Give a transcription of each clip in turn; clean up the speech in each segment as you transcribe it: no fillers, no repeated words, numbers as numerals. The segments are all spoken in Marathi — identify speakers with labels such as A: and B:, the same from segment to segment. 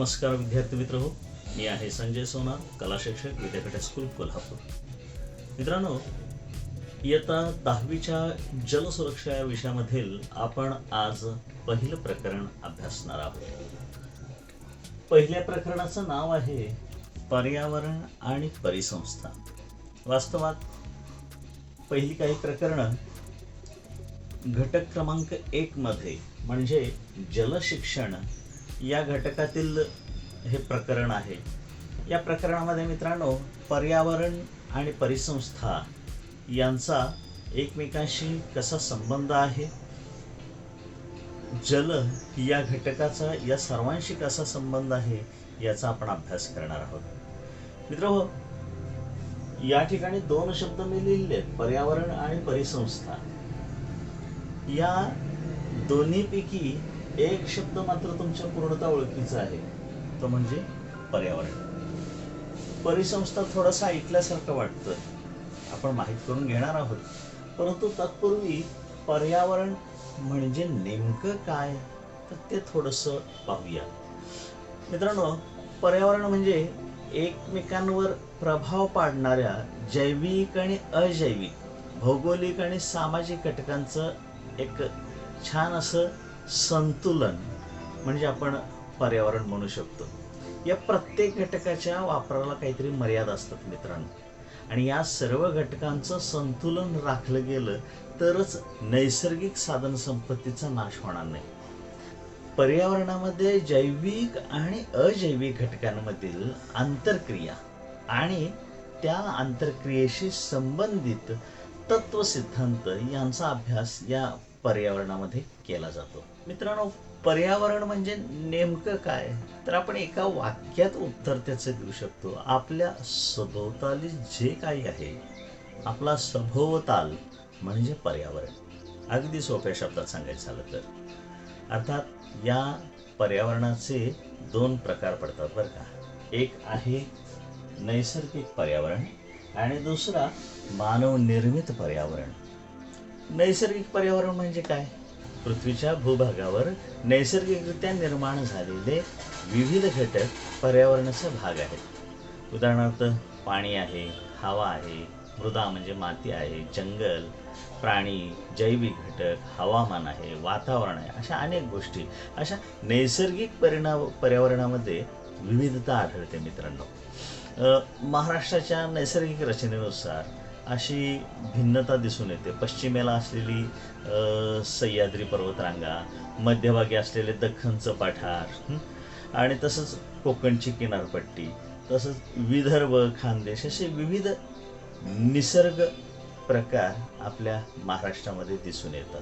A: नमस्कार विद्यार्थी मित्र हो, मी आहे संजय सोनार, कला शिक्षक, विद्यापीठ स्कूल कोल्हापूर. मित्रांनो, इयत्ता 10वीच्या जलसुरक्षा या विषयामधील आपण आज पहिलं प्रकरण अभ्यासणार आहोत. पहिल्या प्रकरणाचं नाव आहे पर्यावरण आणि परिसंस्था. वास्तवात पहिली काही प्रकरणं घटक क्रमांक 1 मध्ये म्हणजे जलशिक्षण या घटकातील हे प्रकरण आहे. या प्रकरणामध्ये मित्रांनो, पर्यावरण आणि परिसंस्था यांचा एकमेकांशी कसा संबंध आहे, जल या घटकाचा या सर्वांशी कसा संबंध आहे याचा आपण अभ्यास करणार आहोत. मित्रांनो, या ठिकाणी 2 शब्द मी लिहिले आहेत, पर्यावरण आणि परिसंस्था. या दोन्हीपैकी एक शब्द मात्र तुमच्या पूर्णतः ओळखीचा आहे, तो म्हणजे पर्यावरण. परिसंस्था थोडासा ऐकल्यासारखं वाटतं, आपण माहीत करून घेणार आहोत. परंतु तत्पूर्वी पर्यावरण म्हणजे नेमकं काय तर ते थोडंसं पाहूया. मित्रांनो, पर्यावरण म्हणजे एकमेकांवर प्रभाव पाडणाऱ्या जैविक आणि अजैविक, भौगोलिक आणि सामाजिक घटकांचं एक छान असं संतुलन म्हणजे आपण पर्यावरण म्हणू शकतो. या प्रत्येक घटकाच्या वापराला काहीतरी मर्यादा असतात मित्रांनो, आणि या सर्व घटकांचं संतुलन राखलं गेलं तरच नैसर्गिक साधन संपत्तीचा नाश होणार नाही. पर्यावरणामध्ये जैविक आणि अजैविक घटकांमधील आंतरक्रिया आणि त्या आंतरक्रियेशी संबंधित तत्वसिद्धांत यांचा अभ्यास या पर्यावरणामध्ये केला जातो. मित्रांनो, पर्यावरण म्हणजे नेमकं काय तर आपण एका वाक्यात उत्तर त्याचं देऊ शकतो. आपल्या सभोवताली जे काही आहे, आपला सभोवताल म्हणजे पर्यावरण. अगदी सोप्या शब्दात सांगायचं झालं तर. अर्थात या पर्यावरणाचे 2 प्रकार पडतात बरं का. एक आहे नैसर्गिक पर्यावरण आणि दुसरा मानवनिर्मित पर्यावरण. नैसर्गिक पर्यावरण म्हणजे काय? पृथ्वीच्या भूभागावर नैसर्गिकरित्या निर्माण झालेले विविध घटक पर्यावरणाचा भाग आहेत. उदाहरणार्थ पाणी आहे, हवा आहे, मृदा म्हणजे माती आहे, जंगल, प्राणी, जैविक घटक, हवामान आहे, वातावरण आहे, अशा अनेक गोष्टी. अशा नैसर्गिक पर्यावरणामध्ये विविधता आढळते मित्रांनो. महाराष्ट्राच्या नैसर्गिक रचनेनुसार अशी भिन्नता दिसून येते. पश्चिमेला असलेली सह्याद्री पर्वतरांगा, मध्यभागी असलेले दख्खनचं पठार आणि तसंच कोकणची किनारपट्टी, तसंच विदर्भ, खानदेश, असे विविध निसर्ग प्रकार आपल्या महाराष्ट्रामध्ये दिसून येतात.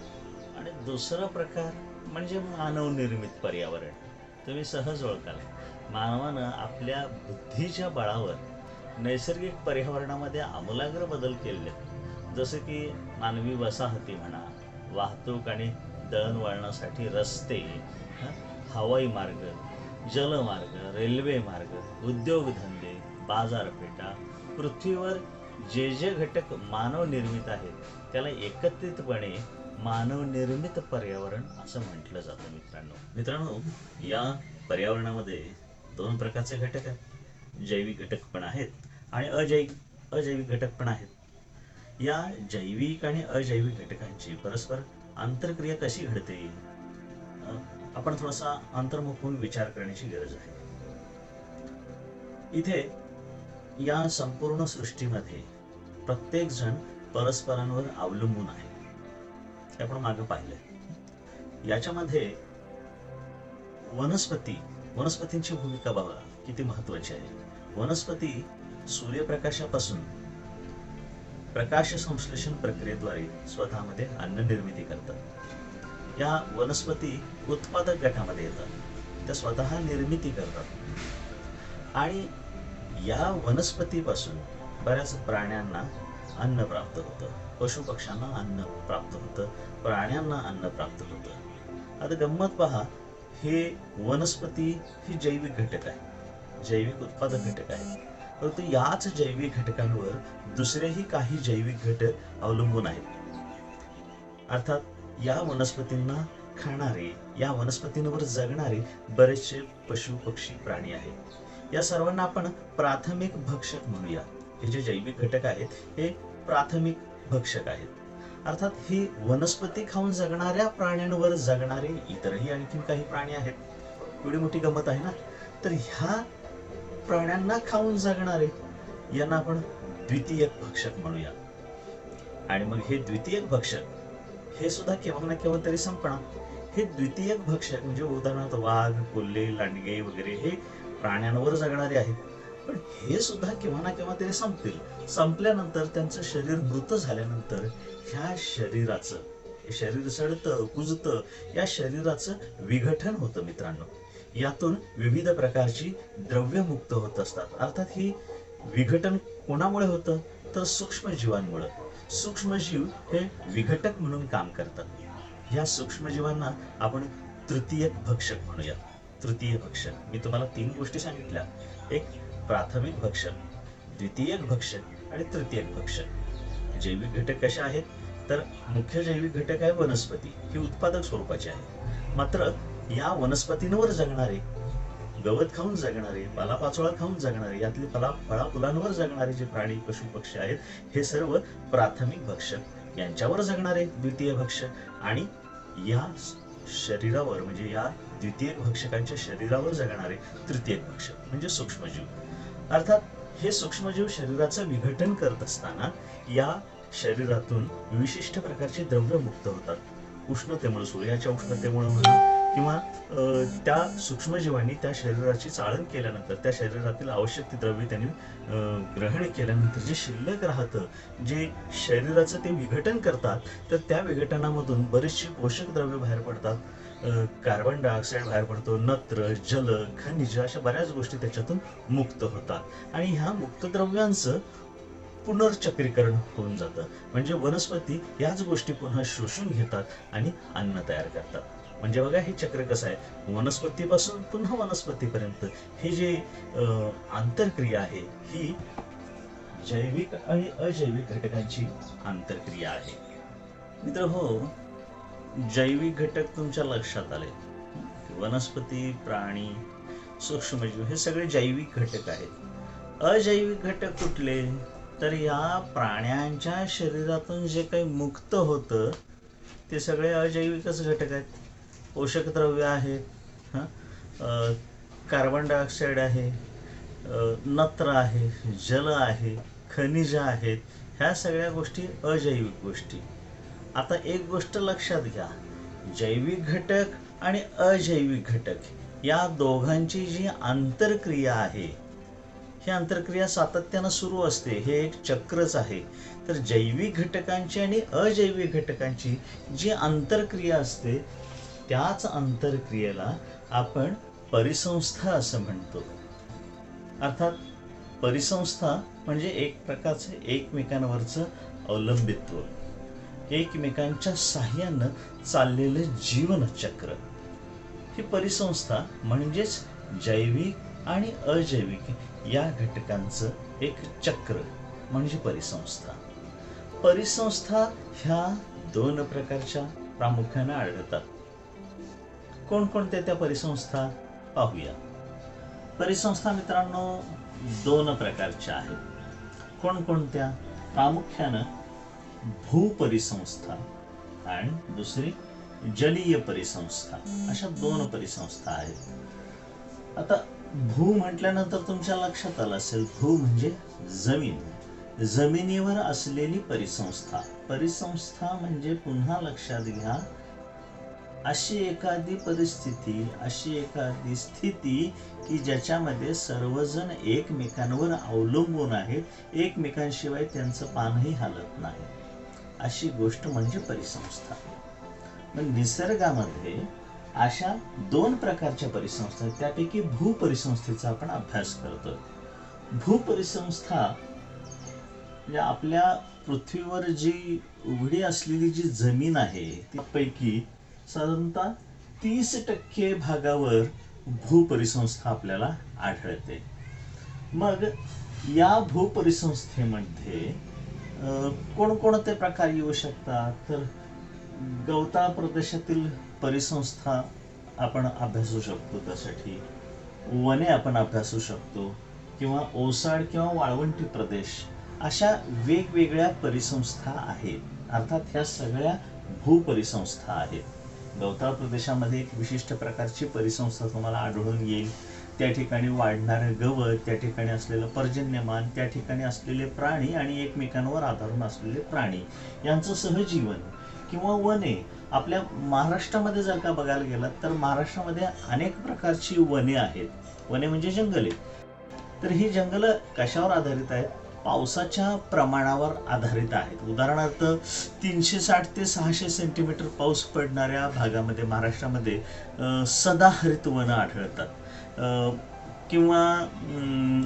A: आणि दुसरा प्रकार म्हणजे मानवनिर्मित पर्यावरण. तुम्ही सहज ओळखाल. मानवानं आपल्या बुद्धीच्या बळावर नैसर्गिक पर्यावरणामध्ये आमूलाग्र बदल केले, जसे की मानवी वसाहती म्हणा, वाहतूक आणि दळणवळणासाठी रस्ते, हवाई मार्ग, जलमार्ग, रेल्वे मार्ग, उद्योगधंदे, बाजारपेठा. पृथ्वीवर जे जे घटक मानवनिर्मित आहेत त्याला एकत्रितपणे मानवनिर्मित पर्यावरण असं म्हटलं जातं मित्रांनो. या पर्यावरणामध्ये 2 प्रकारचे घटक आहेत. जैविक घटक पण आहेत आणि अजैविक घटक पण आहेत. या जैविक आणि अजैविक घटकांची परस्पर आंतरक्रिया कशी घडते, आपण थोडासा अंतर्मुख होऊन विचार करण्याची गरज आहे. इथे या संपूर्ण सृष्टीमध्ये प्रत्येक जण परस्परांवर अवलंबून आहे, हे आपण मागे पाहिलंय. याच्यामध्ये वनस्पतींची भूमिका बघा किती महत्वाची आहे. वनस्पती सूर्यप्रकाशापासून प्रकाश संश्लेषण प्रक्रियेद्वारे स्वतःमध्ये अन्न निर्मिती करतात. या वनस्पती उत्पादक गटामध्ये येतात, त्या स्वतः निर्मिती करतात आणि या वनस्पतीपासून बऱ्याच प्राण्यांना अन्न प्राप्त होतं, पशुपक्ष्यांना अन्न प्राप्त होतं, प्राण्यांना अन्न प्राप्त होतं. आता गंमत पहा, हे वनस्पती ही जैविक घटक आहे, जैविक उत्पादक घटक आहे. परंतु याच जैविक घटकांवर दुसरेही काही जैविक घटक अवलंबून आहेत. अर्थात या वनस्पतींना खाणारे, या वनस्पतींवर जगणारे बरेचसे पशु पक्षी प्राणी आहेत. या सर्वांना आपण प्राथमिक भक्षक म्हणूया. हे जे जैविक घटक आहेत हे प्राथमिक भक्षक आहेत. अर्थात ही वनस्पती खाऊन जगणाऱ्या प्राण्यांवर जगणारे इतरही आणखीन काही प्राणी आहेत. एवढी मोठी गंमत आहे ना. तर ह्या प्राण्यांना खाऊन जगणारे यांना आपण द्वितीयक भक्षक म्हणूया. आणि मग हे द्वितीयक भक्षक हे सुद्धा केव्हा ना केव्हा तरी संपणार. हे द्वितीयक भक्षक म्हणजे उदाहरणार्थ वाघ, कोल्हे, लांडगे वगैरे हे प्राण्यांवर जगणारे आहेत. पण हे सुद्धा केव्हा ना केव्हा तरी संपतील. संपल्यानंतर त्यांचं शरीर मृत झाल्यानंतर ह्या शरीराचं, हे शरीर सडतं कुजतं, या शरीराचं विघटन होतं मित्रांनो. यातून विविध प्रकारची द्रव्य मुक्त होत असतात. अर्थात ही विघटन कोणामुळे होतं तर सूक्ष्मजीवांमुळे. सूक्ष्मजीव हे विघटक म्हणून काम करतात. ह्या सूक्ष्मजीवांना आपण तृतीयक भक्षक म्हणूया. तृतीय भक्षक, मी तुम्हाला 3 गोष्टी सांगितल्या. एक प्राथमिक भक्षक, द्वितीयक भक्षक आणि तृतीयक भक्षक. जैविक घटक कशा आहेत तर मुख्य जैविक घटक आहे वनस्पती, ही उत्पादक स्वरूपाची आहे. मात्र या वनस्पतींवर जगणारे, गवत खाऊन जगणारे, पालापाचोळा खाऊन जगणारे, यातले फळाफुलांवर जगणारे जे प्राणी पशु पक्षी आहेत हे सर्व प्राथमिक भक्षक. यांच्यावर जगणारे द्वितीय भक्षक आणि या शरीरावर म्हणजे या द्वितीय भक्षकांच्या शरीरावर जगणारे तृतीयक भक्षक म्हणजे सूक्ष्मजीव. अर्थात हे सूक्ष्मजीव शरीराचं विघटन करत असताना या शरीरातून विशिष्ट प्रकारचे द्रव्य मुक्त होतात. उष्णतेमुळे, सूर्याच्या उष्णतेमुळे म्हणा किंवा त्या सूक्ष्मजीवांनी त्या शरीराची चाळण केल्यानंतर, त्या शरीरातील आवश्यक ती द्रव्ये त्यांनी ग्रहण केल्यानंतर जे शिल्लक राहतं, जे शरीराचं ते विघटन करतात, तर त्या विघटनामधून बरेचशी पोषक द्रव्ये बाहेर पडतात. कार्बन डायऑक्साईड बाहेर पडतो, नत्र, जल, खनिज अशा बऱ्याच गोष्टी त्याच्यातून मुक्त होतात. आणि ह्या मुक्त द्रव्यांचं पुनर्चक्रीकरण होऊन जातं. म्हणजे वनस्पती याच गोष्टी पुन्हा शोषून घेतात आणि अन्न तयार करतात. म्हणजे बघा हे चक्र कसं आहे, वनस्पतीपासून पुन्हा वनस्पतीपर्यंत हे जे आंतरक्रिया आहे ही जैविक आणि अजैविक घटकांची आंतरक्रिया आहे. मित्र हो, जैविक घटक तुमच्या लक्षात आले. वनस्पती, प्राणी, सूक्ष्मजीव हे सगळे जैविक घटक आहेत. अजैविक घटक कुठले तर या प्राण्यांच्या शरीरातून जे काही मुक्त होतं ते सगळे अजैविकच घटक आहेत. पोषक द्रव्य आहेत, कार्बन डायऑक्साईड आहे, नत्र आहे, जल आहे, खनिज आहेत, ह्या सगळ्या गोष्टी अजैविक गोष्टी. आता एक गोष्ट लक्षात घ्या, जैविक घटक आणि अजैविक घटक या दोघांची जी आंतरक्रिया आहे ही आंतरक्रिया सातत्यानं सुरू असते. हे एक चक्रच आहे. तर जैविक घटकांची आणि अजैविक घटकांची जी आंतरक्रिया असते त्याच आंतरक्रियेला आपण परिसंस्था असं म्हणतो. अर्थात परिसंस्था म्हणजे एक प्रकारचं एकमेकांवरचं अवलंबित्व, एकमेकांच्या साह्यानं चाललेलं जीवनचक्र. ही परिसंस्था म्हणजेच जैविक आणि अजैविक या घटकांचं एक चक्र म्हणजे परिसंस्था. परिसंस्था ह्या 2 प्रकारच्या प्रामुख्याने आढळतात. कोणकोणत्या त्या परिसंस्था पाहूया. परिसंस्था मित्रांनो 2 प्रकारच्या आहेत. कोणकोणत्या? प्रामुख्यानं भूपरिसंस्था आणि दुसरी जलीय परिसंस्था, अशा 2 परिसंस्था आहेत. आता भू म्हटल्यानंतर तुमच्या लक्षात आलं असेल, भू म्हणजे जमीन, जमिनीवर असलेली परिसंस्था. परिसंस्था म्हणजे पुन्हा लक्षात घ्या, अशी एखादी परिस्थिती, अशी एखादी स्थिती की ज्याच्यामध्ये सर्वजण एकमेकांवर अवलंबून आहेत, एकमेकांशिवाय त्यांचं पानही हालत नाही, अशी गोष्ट म्हणजे परिसंस्था. मग निसर्गामध्ये अशा 2 प्रकारच्या परिसंस्था आहेत. त्यापैकी भूपरिसंस्थेचा आपण अभ्यास करतोय. भूपरिसंस्था म्हणजे आपल्या पृथ्वीवर जी उघडी असलेली जी जमीन आहे त्यापैकी साधारणतः 30% भागावर भूपरिसंस्था आपल्याला आढळते. मग या भूपरिसंस्थेमध्ये कोणकोणते प्रकार येऊ शकतात तर गवताळ प्रदेशातील परिसंस्था आपण अभ्यासू शकतो, त्यासाठी वने आपण अभ्यासू शकतो, किंवा ओसाड किंवा वाळवंटी प्रदेश अशा वेगवेगळ्या परिसंस्था आहेत. अर्थात ह्या सगळ्या भूपरिसंस्था आहेत. गवताळ प्रदेशामध्ये एक विशिष्ट प्रकारची परिसंस्था तुम्हाला आढळून येईल. त्या ठिकाणी वाढणारं गवत, त्या ठिकाणी असलेलं पर्जन्यमान, त्या ठिकाणी असलेले प्राणी आणि एकमेकांवर आधारून असलेले प्राणी यांचं सहजीवन, किंवा वने. आपल्या महाराष्ट्रामध्ये जर का बघायला गेलात तर महाराष्ट्रामध्ये अनेक प्रकारची वने आहेत. वने म्हणजे जंगले. तर ही जंगलं कशावर आधारित आहेत? पावसाच्या प्रमाणावर आधारित आहेत. उदाहरणार्थ 360 ते 600 सेंटीमीटर पाऊस पडणाऱ्या भागामध्ये महाराष्ट्रामध्ये सदाहरित वनं आढळतात. किंवा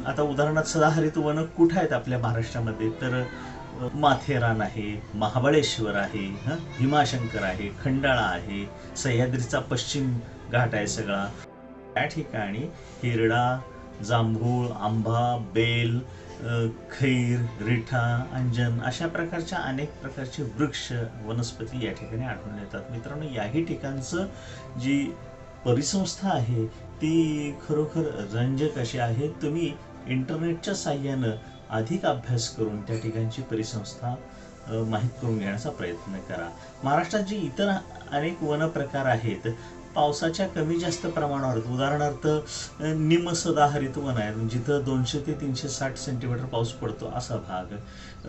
A: आता उदाहरणार्थ सदाहरित वनं कुठं आहेत आपल्या महाराष्ट्रामध्ये? तर माथेरान आहे, महाबळेश्वर आहे, भीमाशंकर आहे, खंडाळा आहे, सह्याद्रीचा पश्चिम घाट आहे सगळा. त्या ठिकाणी हिरडा, जांभूळ, आंबा, बेल, खैर, रिठा, अंजन अशा प्रकारच्या अनेक प्रकारचे वृक्ष, वनस्पती या ठिकाणी आढळून येतात. मित्रांनो, याही ठिकाणचं जी परिसंस्था आहे ती खरोखर रंजक अशी आहे. तुम्ही इंटरनेटच्या साहाय्यानं अधिक अभ्यास करून त्या ठिकाणची परिसंस्था माहीत करून घेण्याचा प्रयत्न करा. महाराष्ट्रात जी इतर अनेक वन प्रकार आहेत पावसाच्या कमी जास्त प्रमाणावर, उदाहरणार्थ निमसदाहरित वन आहे जिथं 200 ते 360 सेंटीमीटर पाऊस पडतो असा भाग.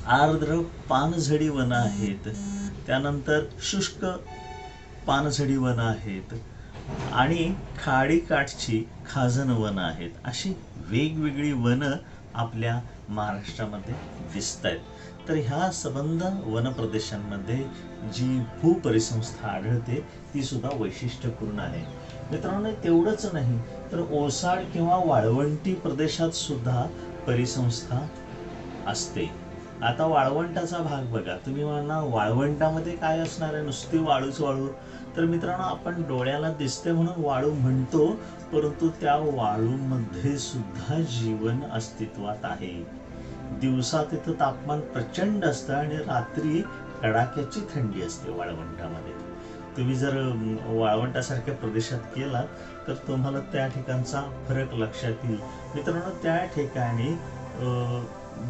A: आर्द्र पानझडी वन आहेत, त्यानंतर शुष्क पानझडी वन आहेत, आणि खाडी काठची खाजण वन आहेत. अशी वेगवेगळी वनं आपल्या महाराष्ट्रामध्ये दिसत आहेत. तर ह्या संबंध वन प्रदेशांमध्ये जी भूपरिसंस्था आढळते ती सुद्धा वैशिष्ट्यपूर्ण आहे. मित्रांनो, तेवढंच नाही तर ओसाड किंवा वाळवंटी प्रदेशात सुद्धा परिसंस्था असते. आता वाळवंटाचा भाग बघा. तुम्ही म्हणणार वाळवंटामध्ये काय असणार आहे? नुसती वाळूच वाळू. तर मित्रांनो, आपण डोळ्याला दिसते म्हणून वाळू म्हणतो, परंतु त्या वाळूमध्ये सुद्धा जीवन अस्तित्वात आहे. दिवसा तिथं तापमान प्रचंड असतं आणि रात्री कडाक्याची थंडी असते वाळवंटामध्ये. तुम्ही जर वाळवंटासारख्या प्रदेशात गेलात तर तुम्हाला त्या ठिकाणचा फरक लक्षात येईल. मित्रांनो, त्या ठिकाणी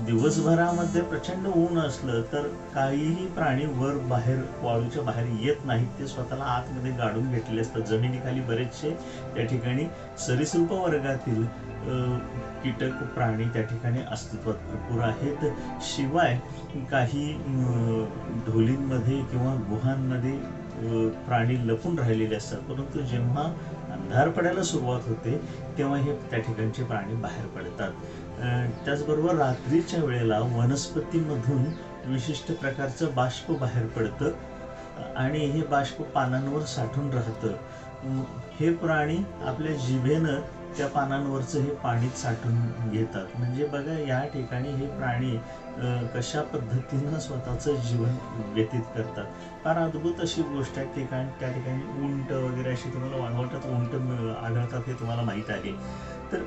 A: दिवसभरामध्ये प्रचंड ऊन असलं तर काहीही प्राणी बाहेर वाळूच्या बाहेर येत नाहीत. ते स्वतःला आतमध्ये गाडून घेतलेले असतात. जमिनीखाली बरेचसे त्या ठिकाणी सरीसृप वर्गातील कीटक प्राणी त्या ठिकाणी अस्तित्वात भरपूर आहेत. शिवाय काही ढोलींमध्ये किंवा गुहांमध्ये प्राणी लपून राहिलेले असतात. परंतु जेव्हा अंधार पडायला सुरुवात होते तेव्हा हे त्या ठिकाणचे प्राणी बाहेर पडतात. त्याचबरोबर रात्रीच्या वेळेला वनस्पतीमधून विशिष्ट प्रकारचं बाष्प बाहेर पडतं आणि हे बाष्प पानांवर साठून राहतं. हे प्राणी आपल्या जिभेनं त्या पानांवरचं हे पाणी साठून घेतात. म्हणजे बघा, या ठिकाणी हे प्राणी कशा पद्धतीनं स्वतःचं जीवन व्यतीत करतात. फार अद्भुत अशी गोष्ट आहे. त्या ठिकाणी उंट वगैरे अशी तुम्हाला वाळवंटात उंट आढळतात हे तुम्हाला माहीत आहे. तर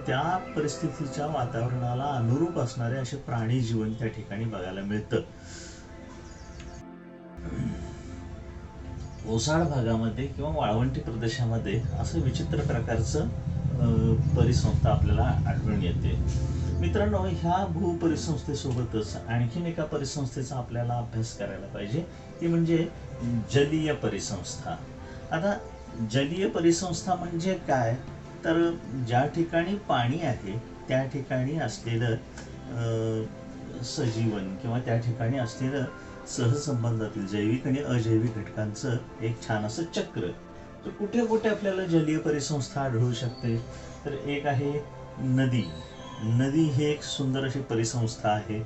A: त्या परिस्थितीच्या वातावरणाला अनुरूप असणारे असे प्राणी जीवन त्या ठिकाणी बघायला मिळतं. ओसाड भागामध्ये किंवा वाळवंटी प्रदेशामध्ये असं विचित्र प्रकारचं परिसंस्था आपल्याला आढळून येते. मित्रांनो, ह्या भूपरिसंस्थेसोबतच आणखीन एका परिसंस्थेचा आपल्याला अभ्यास करायला पाहिजे, ती म्हणजे जलीय परिसंस्था. आता जलीय परिसंस्था म्हणजे काय? तर ज्या ठिकाणी पाणी आहे त्या ठिकाणी असलेलं सजीवन किंवा त्या ठिकाणी असलेलं सहसंबंधातील जैविक आणि अजैविक घटकांचं एक छान असं चक्र. तर कुठे कुठे आपल्याला जलीय परिसंस्था आढळू शकते? तर एक आहे नदी. नदी ही एक सुंदर अशी परिसंस्था आहे.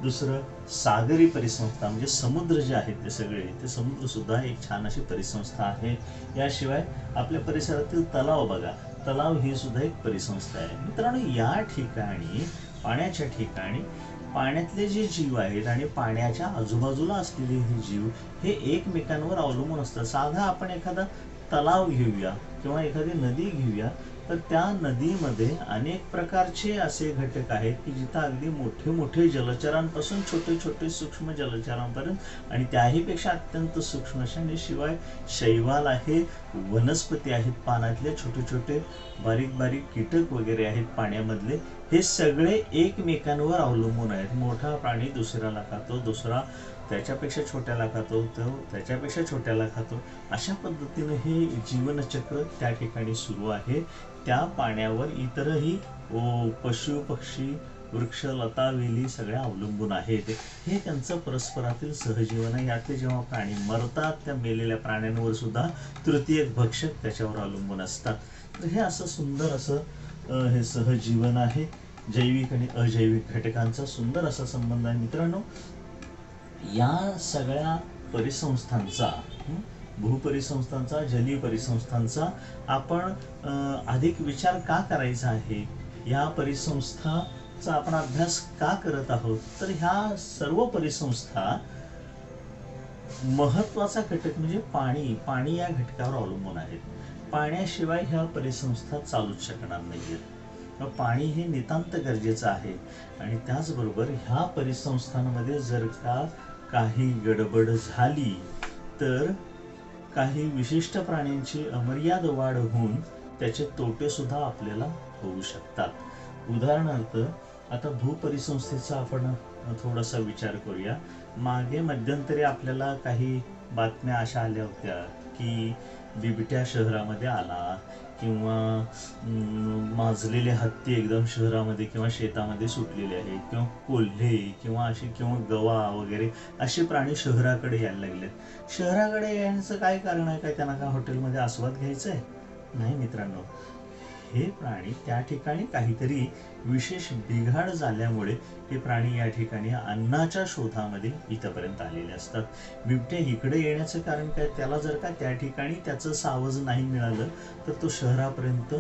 A: दुसरं सागरी परिसंस्था, म्हणजे समुद्र जे आहेत ते सगळे, ते समुद्र सुद्धा एक छान अशी परिसंस्था आहे. याशिवाय आपल्या परिसरातील तलाव बघा, तलाव ही सुद्धा एक परिसंस्था आहे. मित्रांनो, या ठिकाणी पाण्याच्या ठिकाणी पाण्यातले जे जीव आहेत आणि पाण्याच्या आजूबाजूला असलेले हे जीव हे एकमेकांवर अवलंबून असतात. साधा आपण एखादा तलाव घेऊया किंवा एखादी नदी घेऊया, तर त्या नदीमध्ये अनेक प्रकारचे असे घटक आहेत की जिथं अगदी मोठे मोठे जलचरांपासून छोटे छोटे सूक्ष्म जलचरांपर्यंत आणि त्याही पेक्षा अत्यंत सूक्ष्म असे, आणि शिवाय शैवाल आहे, वनस्पती आहेत पाण्यातले, छोटे छोटे बारीक बारीक कीटक वगैरे आहेत पाण्यामधले, हे सगळे एकमेकांवर अवलंबून आहेत. मोठा प्राणी दुसऱ्याला खातो, दुसरा त्याच्यापेक्षा छोट्याला खातो, तो त्याच्यापेक्षा छोट्याला खातो. अशा पद्धतीनं हे जीवनचक्र त्या ठिकाणी सुरू आहे. त्या पाण्यावर इतरही पशु पक्षी वृक्ष लता वेली सगळ्या अवलंबून आहेत. हे त्यांचं परस्परातील सहजीवन आहे. यातले जेव्हा प्राणी मरतात त्या मेलेल्या प्राण्यांवर सुद्धा तृतीयक भक्षक त्याच्यावर अवलंबून असतात. तर हे असं सुंदर असं हे सहजीवन आहे. जैविक आणि अजैविक घटकांचा सुंदर असा संबंध आहे. मित्रांनो, या सगळ्या परिसंस्थांचा, भूपरिसंस्थांचा, जलीय परिसंस्थांचा आपण अधिक विचार का करायचा आहे, या परिसंस्थाचा आपण अभ्यास का करत आहोत, तर ह्या सर्व परिसंस्था महत्वाचा घटक म्हणजे पाणी या घटकावर अवलंबून आहेत. पाण्याशिवाय ह्या परिसंस्था चालूच शकणार नाहीत. पाणी हे नितांत गरजेचं आहे. आणि त्याचबरोबर ह्या परिसंस्थांमध्ये जर का काही गडबड झाली तर काही विशिष्ट प्राण्यांची अमर्याद वाढ होऊन त्याचे तोटे सुद्धा आपल्याला होऊ शकतात. उदाहरणार्थ, आता भूपरिसंस्थेचा आपण थोडासा विचार करूया. मागे मध्यंतरी आपल्याला काही बातम्या अशा आल्या होत्या की बिबट्या शहरामध्ये आला, किंवा माजलेले हत्ती एकदम शहरामध्ये किंवा शेतामध्ये सुटलेले आहेत, किंवा कोल्हे किंवा गवा वगैरे असे प्राणी शहराकडे यायला लागले. शहराकडे येण्याचं काय कारण आहे? काय त्यांना काय हॉटेलमध्ये आस्वाद घ्यायचा आहे? नाही मित्रांनो, हे प्राणी त्या ठिकाणी काहीतरी विशेष बिघाड झाल्यामुळे हे प्राणी या ठिकाणी अन्नाच्या शोधामध्ये इथपर्यंत आलेले असतात. बिबट्या इकडे येण्याचं कारण काय? त्याला जर का त्या ठिकाणी त्याचं सावज नाही मिळालं तर तो शहरापर्यंत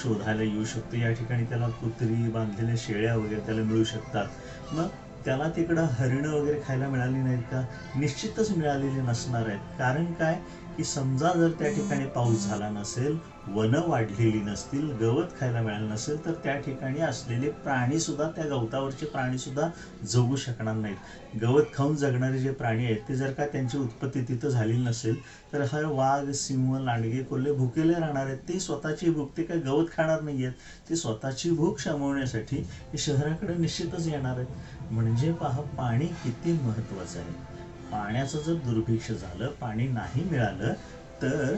A: शोधायला येऊ शकतो. या ठिकाणी त्याला कुत्री, बांधलेल्या शेळ्या वगैरे त्याला मिळू शकतात. मग त्याला तिकडं हरिणं वगैरे खायला मिळाली नाहीत का? निश्चितच मिळालेली नसणार आहेत. कारण काय की समजा जर त्या ठिकाणी पाऊस झाला नसेल, वनं वाढलेली नसतील, गवत खायला मिळालं नसेल, तर त्या ठिकाणी असलेले प्राणी सुद्धा, त्या गवतावरचे प्राणी सुद्धा जगू शकणार नाहीत. गवत खाऊन जगणारे जे प्राणी आहेत ते जर का त्यांची उत्पत्ती तिथं झालेली नसेल तर हर वाघ, सिंह, लांडगे, कोल्हे भुकेले राहणार आहेत. ते स्वतःची भूक, ते काय गवत खाणार नाही आहेत, ते स्वतःची भूक शमवण्यासाठी हे शहराकडे निश्चितच येणार आहेत. म्हणजे पहा, पाणी किती महत्वाचं आहे. पाण्याचं जर दुर्भिक्ष झालं, पाणी नाही मिळालं तर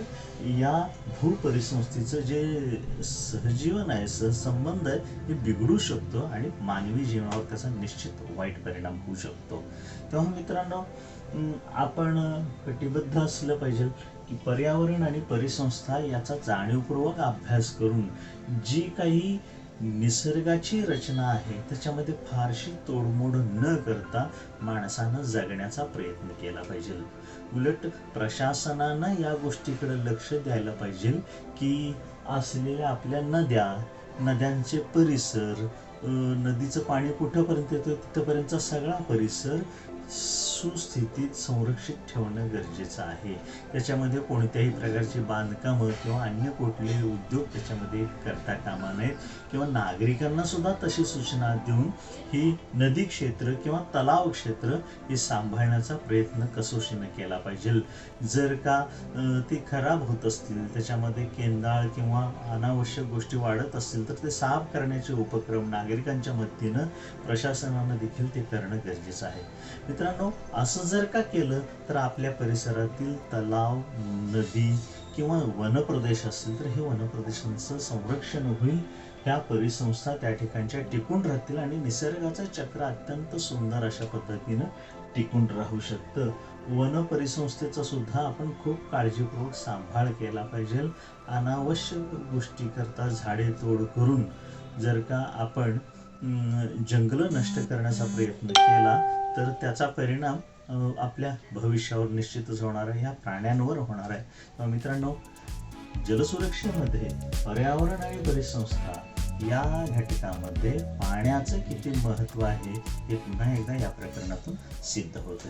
A: या भूपरिसंस्थेचं जे सहजीवन आहे, सहसंबंध आहे, हे बिघडू शकतो आणि मानवी जीवनावर त्याचा निश्चित वाईट परिणाम होऊ शकतो. तेव्हा मित्रांनो, आपण कटिबद्ध असलं पाहिजे की पर्यावरण आणि परिसंस्था याचा जाणीवपूर्वक अभ्यास करून जी काही निसर्गाची रचना आहे त्याच्यामध्ये फारशी तोडमोड न करता माणसानं जगण्याचा प्रयत्न केला पाहिजे. उलट प्रशासनानं या गोष्टीकडे लक्ष द्यायला पाहिजे की असलेल्या आपल्या नद्यांचे परिसर, नदीचं पाणी कुठंपर्यंत येतं तिथपर्यंतचा सगळा परिसर सुस्थितीत संरक्षित ठेवणं गरजेचं आहे. त्याच्यामध्ये कोणत्याही प्रकारची बांधकामं किंवा अन्य कुठलेही उद्योग त्याच्यामध्ये करता कामा नयेत, किंवा नागरिकांना सुद्धा तशी सूचना देऊन ही नदी क्षेत्र किंवा तलाव क्षेत्र हे सांभाळण्याचा प्रयत्न कसोशीने केला पाहिजे. जर का ती खराब होत असतील, त्याच्यामध्ये केंदाळ किंवा अनावश्यक गोष्टी वाढत असतील तर ते साफ करण्याचे उपक्रम नागरिकांच्या मदतीनं प्रशासनानं देखील ते करणं गरजेचं आहे. मित्रांनो, असं जर का केलं तर आपल्या परिसरातील तलाव, नदी किंवा वनप्रदेश असतील तर हे वनप्रदेशांचं संरक्षण होईल. ह्या परिसंस्था त्या ठिकाणच्या टिकून राहतील आणि निसर्गाचं चक्र अत्यंत सुंदर अशा पद्धतीनं टिकून राहू शकतं. वन परिसंस्थेचा सुद्धा आपण खूप काळजीपूर्वक सांभाळ केला पाहिजे. अनावश्यक गोष्टी करता झाडे तोड करून जर का आपण जंगलं नष्ट करण्याचा प्रयत्न केला तर त्याचा परिणाम आपल्या भविष्यावर निश्चितच होणार आहे, या प्राण्यांवर होणार आहे. तर मित्रांनो, जलसुरक्षेमध्ये पर्यावरण आणि परिसंस्था या घटकामध्ये पाण्याचं किती महत्त्व आहे हे पुन्हा एकदा या प्रकरणातून सिद्ध होतं.